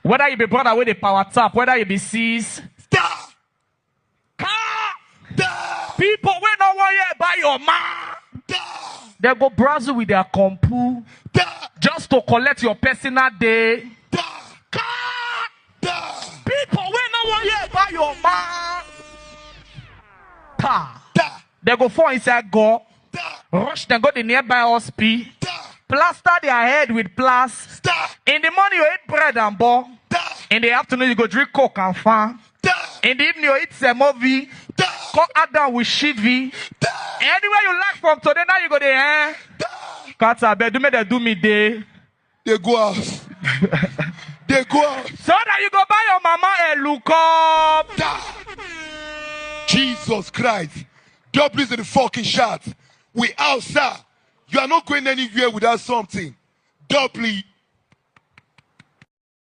Whether you be brother with the power tap, whether you be sis. People we don't want you buy your man. They go browse with their compu just to collect your personal day. People we don't want you buy your man. They go fall inside go. Rush them go to the nearby hospital. Plaster their head with plaster. In the morning you eat bread and butter. In the afternoon you go drink coke and fan. In the evening you eat semovie. Go add down with shivy. Anywhere you like from today, now you go there. Cats are bed, do me day. They go out. They go out. So that you go buy your mama a look up. Jesus Christ. Double is in the fucking shot. We outside. You are not going anywhere without something. Doubly